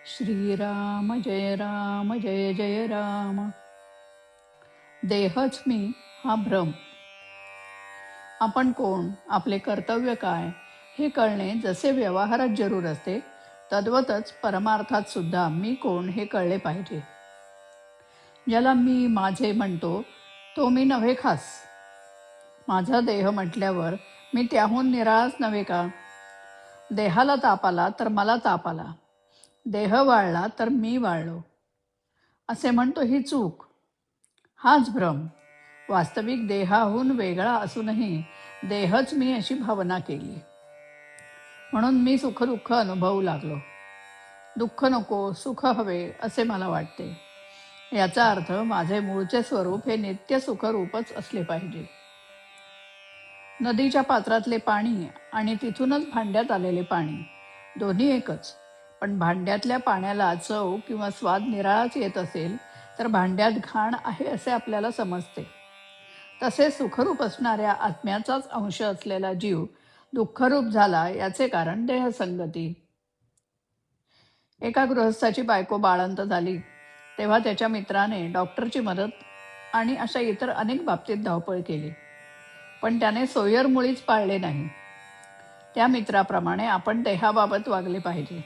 श्रीराम जय जय राम. देहच मी हा भ्रम. आपण कोण, आपले कर्तव्य काय हे कळणे जसे व्यवहारात जरूर असते, तद्वतच परमार्थात सुद्धा मी कोण हे कळले पाहिजे. ज्याला मी माझे म्हणतो तो मी नव्हे खास. माझा देह म्हटल्यावर मी त्याहून निराळाच नव्हे का? देहाला ताप आला तर मला ताप आला, देह वाळला तर मी वाळलो असे म्हणतो ही चूक. हाच भ्रम. वास्तविक देहाहून वेगळा असूनही देहच मी अशी भावना केली, म्हणून मी सुखदुःख अनुभवू लागलो. दुःख नको, सुख हवे असे मला वाटते. याचा अर्थ माझे मूळचे स्वरूप हे नित्य सुखरूपच असले पाहिजे. नदीच्या पात्रातले पाणी आणि तिथूनच भांड्यात आलेले पाणी दोन्ही एकच. पण भांड्यातल्या पाण्याला चव किंवा स्वाद निराळाच येत असेल तर भांड्यात घाण आहे असे आपल्याला समजते. तसे सुखरूप असणाऱ्या आत्म्याचाच अंश असलेला जीव दुःखरूप झाला याचे कारण देहसंगती. एका गृहस्थाची बायको बाळंत झाली तेव्हा त्याच्या मित्राने डॉक्टरची मदत आणि अशा इतर अनेक बाबतीत धावपळ केली, पण त्याने सोयर मुळीच पाळले नाही. त्या मित्राप्रमाणे आपण देहाबाबत वागले पाहिजे.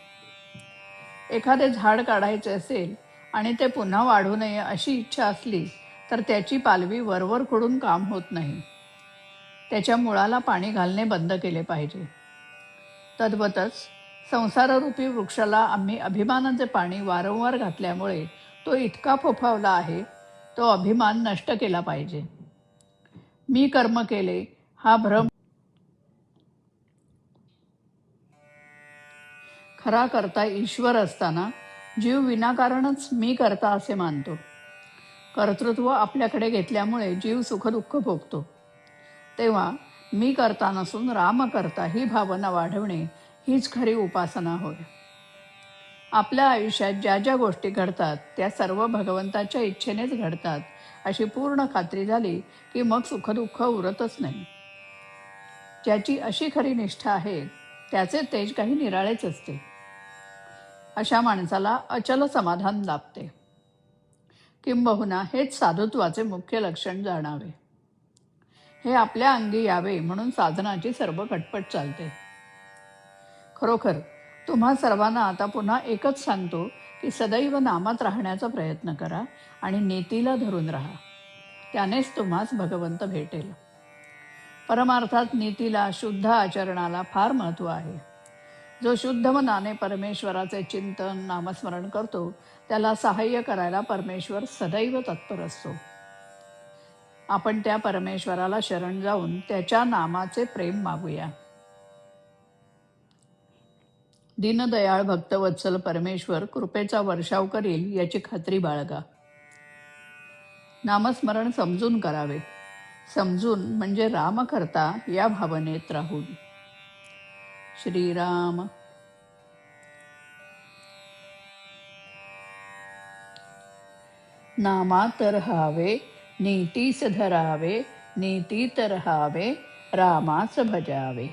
एखादे झाड काढायचे असेल आणि ते पुन्हा वाढू नये अशी इच्छा असली तर त्याची पालवी वरवर खुडून काम होत नाही. त्याच्या मुळाला पाणी घालणे बंद केले पाहिजे. तद्वतच संसाररूपी वृक्षाला आम्ही अभिमानाचे पाणी वारंवार घातल्यामुळे तो इतका फोफावला आहे, तो अभिमान नष्ट केला पाहिजे. मी कर्म केले हा भ्रम खरा करता ईश्वर असताना जीव विनाकारणच मी करता असे मानतो. कर्तृत्व आपल्याकडे घेतल्यामुळे जीव सुखदुःख भोगतो. तेव्हा मी करता नसून राम करता ही भावना वाढवणे हीच खरी उपासना होय. आपल्या आयुष्यात ज्या ज्या गोष्टी घडतात त्या सर्व भगवंताच्या इच्छेनेच घडतात अशी पूर्ण खात्री झाली की मग सुखदुःख उरतच नाही. ज्याची अशी खरी निष्ठा आहे त्याचे तेज काही निराळेच असते. अशा माणसाला अचल समाधान लाभते. किंबहुना हेच साधुत्वाचे मुख्य लक्षण जाणावे. हे आपल्या अंगी यावे म्हणून साधनाची सर्व खटपट चालते. खरोखर तुम्हा सर्वांना आता पुन्हा एकच सांगतो की सदैव नामात राहण्याचा प्रयत्न करा आणि नीतीला धरून राहा. त्यानेच तुम्हास भगवंत भेटेल. परमार्थात नीतीला, शुद्ध आचरणाला फार महत्त्व आहे. जो शुद्ध मनाने परमेश्वराचे चिंतन, नामस्मरण करतो त्याला सहाय्य करायला परमेश्वर सदैव तत्पर असतो. आपण त्या परमेश्वराला शरण जाऊन त्याच्या नामाचे प्रेम मागूया. दीनदयाळ भक्तवत्सल परमेश्वर कृपेचा वर्षाव करील याची खात्री बाळगा. नामस्मरण समजून करावे. समजून म्हणजे राम करता या भावनेत राहून. श्रीराम. नामात रहावे, नीतीस धरावे, नीतीत रहावे, रामास भजावे.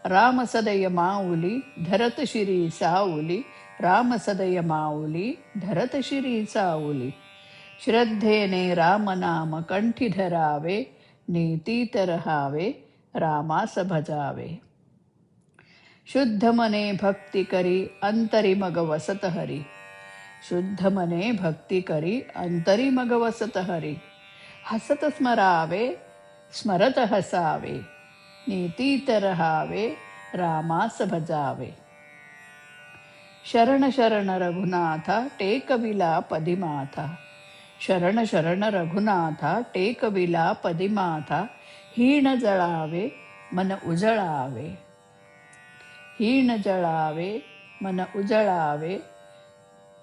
राम सदय माऊली धरत शिरी साऊली, राम सदय माऊली धरत शिरी साऊली. श्रद्धेने राम नाम कंठी धरावे, नीतीत रहावे, रामास भजावे. शुद्ध मने भक्ती करी अंतरी मग वसत हरी. शुद्ध मने भक्ती करी अंतरी मग वसत हरी. हसत स्मरावे, स्मरत हसावे, नीतीत रहावे, रामास भजावे. शरण शरण रघुनाथा टेकविला पदिमाथा. शरण शरण रघुनाथा टेकविला पदिमाथा. हीन जळावे मन उजळावे. हीन जळावे मन उजळावे,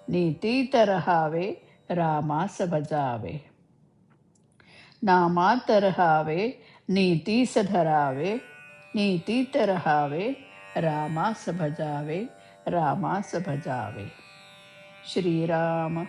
नीतीत रहावे, रामास भजावे. नामात रहावे, नीतीस धरावे, नीतीत रहावे, रामास भजावे, रामास भजावे. श्रीराम.